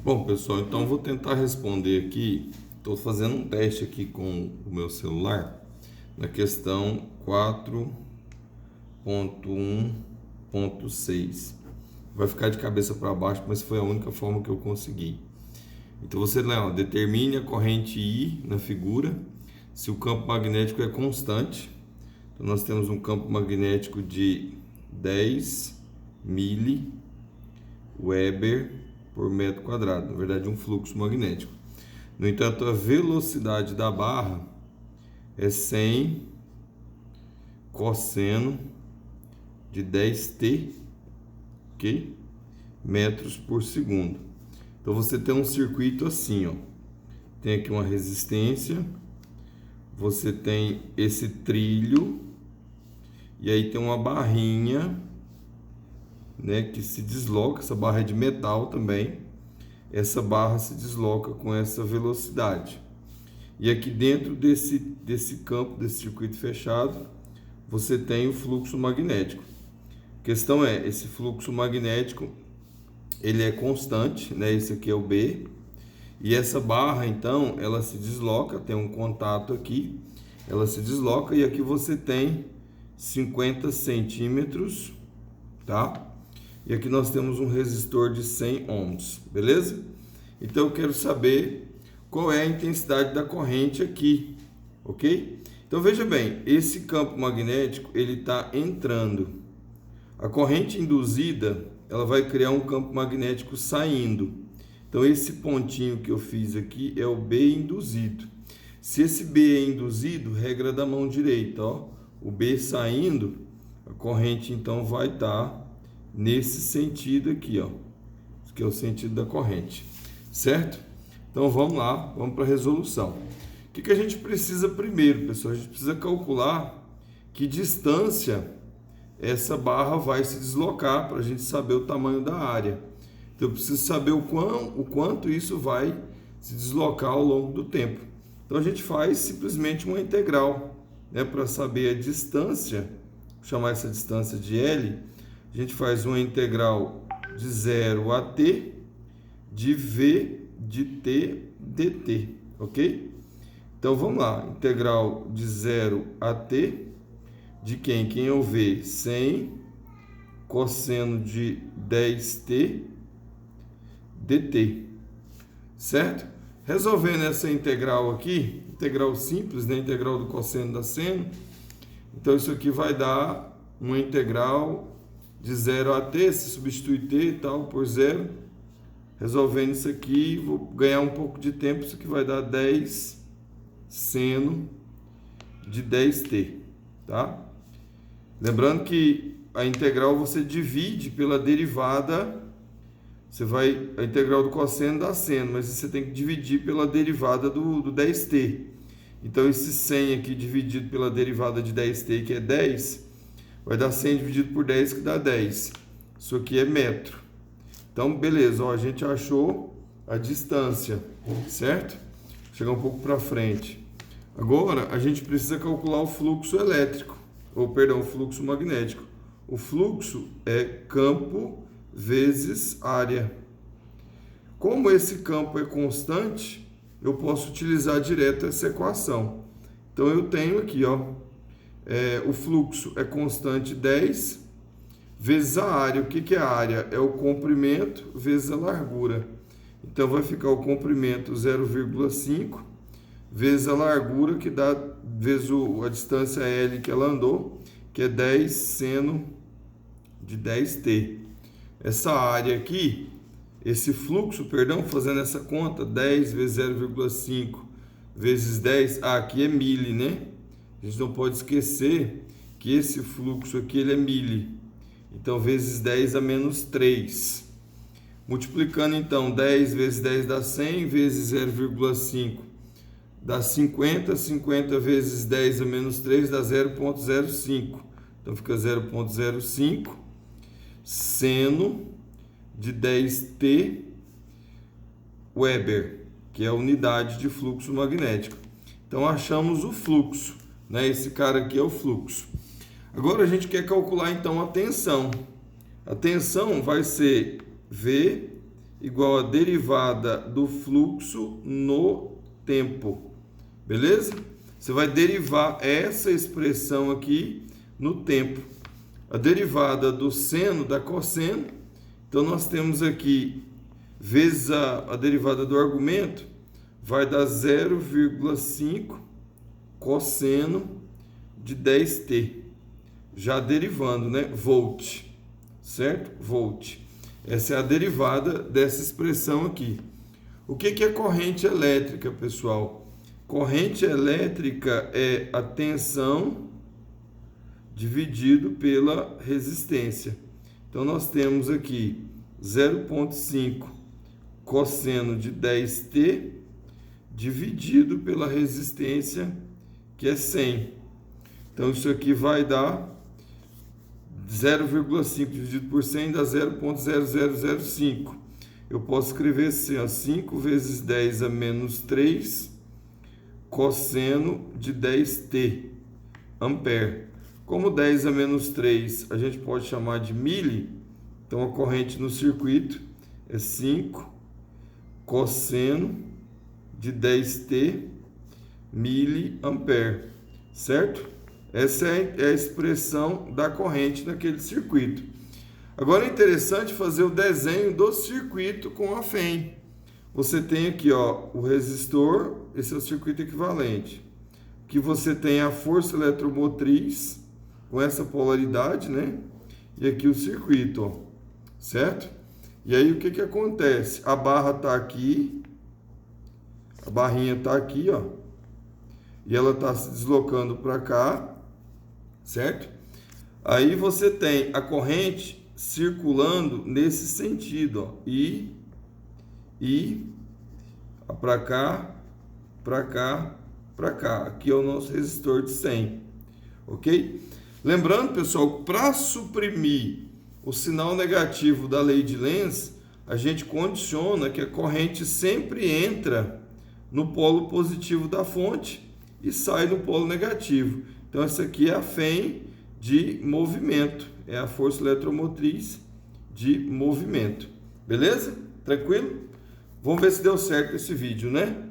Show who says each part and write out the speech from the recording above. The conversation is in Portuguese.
Speaker 1: Bom, pessoal, então vou tentar responder aqui. Estou fazendo um teste aqui com o meu celular na questão 4.1.6. Vai ficar de cabeça para baixo, mas foi a única forma que eu consegui. Então você lê, ó, determine a corrente I na figura se o campo magnético é constante. Então nós temos um campo magnético de 10 mW por metro quadrado, na verdade um fluxo magnético. No entanto, a velocidade da barra é 100 cosseno de 10t, ok? Metros por segundo. Então você tem um circuito assim, ó. Tem aqui uma resistência, você tem esse trilho e aí tem uma barrinha, né, que se desloca. Essa barra é de metal também. Essa barra se desloca com essa velocidade. E aqui dentro desse campo, desse circuito fechado, você tem o fluxo magnético. A questão é, esse fluxo magnético, ele é constante, né? Esse aqui é o B. E essa barra, então, ela se desloca, tem um contato aqui, ela se desloca e aqui você tem 50 centímetros, tá? E aqui nós temos um resistor de 100 ohms, beleza? Então eu quero saber qual é a intensidade da corrente aqui, ok? Então veja bem, esse campo magnético ele está entrando. A corrente induzida, ela vai criar um campo magnético saindo. Então esse pontinho que eu fiz aqui é o B induzido. Se esse B é induzido, regra da mão direita, ó, o B saindo, a corrente então vai estar nesse sentido aqui, ó, que é o sentido da corrente, certo? Então vamos lá, vamos para a resolução. O que a gente precisa primeiro, pessoal? A gente precisa calcular que distância essa barra vai se deslocar para a gente saber o tamanho da área. Então eu preciso saber o quanto isso vai se deslocar ao longo do tempo. Então a gente faz simplesmente uma integral, né, para saber a distância, vou chamar essa distância de L. A gente faz uma integral de 0 a t de v de t dt, ok? Então vamos lá, integral de 0 a t de quem? Quem é o v? 100 cosseno de 10t dt, certo? Resolvendo essa integral aqui, integral simples, né? Integral do cosseno da seno, então isso aqui vai dar uma integral de 0 a t, se substitui t e tal por 0. Resolvendo isso aqui, vou ganhar um pouco de tempo, isso aqui vai dar 10 seno de 10t, tá? Lembrando que a integral você divide pela derivada, a integral do cosseno dá seno, mas você tem que dividir pela derivada do 10t. Então esse 100 aqui dividido pela derivada de 10t, que é 10, vai dar 100 dividido por 10, que dá 10. Isso aqui é metro. Então, beleza, ó, a gente achou a distância, certo? Vou chegar um pouco para frente. Agora, a gente precisa calcular o fluxo elétrico, ou perdão, o fluxo magnético. O fluxo é campo vezes área. Como esse campo é constante, eu posso utilizar direto essa equação. Então, eu tenho aqui, ó, o fluxo é constante 10 vezes a área. O que é a área? É o comprimento vezes a largura. Então vai ficar o comprimento 0,5 vezes a largura, que dá vezes a distância L que ela andou, que é 10 seno de 10t. Essa área aqui, esse fluxo, perdão, fazendo essa conta, 10 vezes 0,5 vezes 10, aqui é mili, né? A gente não pode esquecer que esse fluxo aqui ele é mili. Então, vezes 10 a menos 3. Multiplicando, então, 10 vezes 10 dá 100, vezes 0,5 dá 50. 50 vezes 10 a menos 3 dá 0,05. Então, fica 0,05 seno de 10t Weber, que é a unidade de fluxo magnético. Então, achamos o fluxo, né? Esse cara aqui é o fluxo. Agora a gente quer calcular então a tensão. A tensão vai ser V igual a derivada do fluxo no tempo. Beleza? Você vai derivar essa expressão aqui no tempo. A derivada do seno da cosseno. Então, nós temos aqui, vezes a derivada do argumento, vai dar 0,5 cosseno de 10t. Já derivando, né? Volt. Certo? Volt. Essa é a derivada dessa expressão aqui. O que é corrente elétrica, pessoal? Corrente elétrica é a tensão dividido pela resistência. Então, nós temos aqui 0,5 cosseno de 10t dividido pela resistência, que é 100. Então, isso aqui vai dar 0,5 dividido por 100 dá 0,0005. Eu posso escrever assim, ó, 5 vezes 10 a menos 3 cosseno de 10t ampere. Como 10 a menos 3 a gente pode chamar de mili, então a corrente no circuito é 5 cosseno de 10t miliampere, certo? Essa é a expressão da corrente naquele circuito. Agora é interessante fazer o desenho do circuito com a FEM. Você tem aqui, ó, o resistor, esse é o circuito equivalente. Que você tem a força eletromotriz com essa polaridade, né? E aqui o circuito, ó, certo? E aí o que acontece? A barra está aqui, a barrinha está aqui, ó, e ela está se deslocando para cá, certo? Aí você tem a corrente circulando nesse sentido, ó, e para cá, para cá, para cá. Aqui é o nosso resistor de 100, ok? Lembrando, pessoal, para suprimir o sinal negativo da lei de Lenz, a gente condiciona que a corrente sempre entra no polo positivo da fonte e sai no polo negativo. Então, essa aqui é a FEM de movimento, é a força eletromotriz de movimento. Beleza? Tranquilo? Vamos ver se deu certo esse vídeo, né?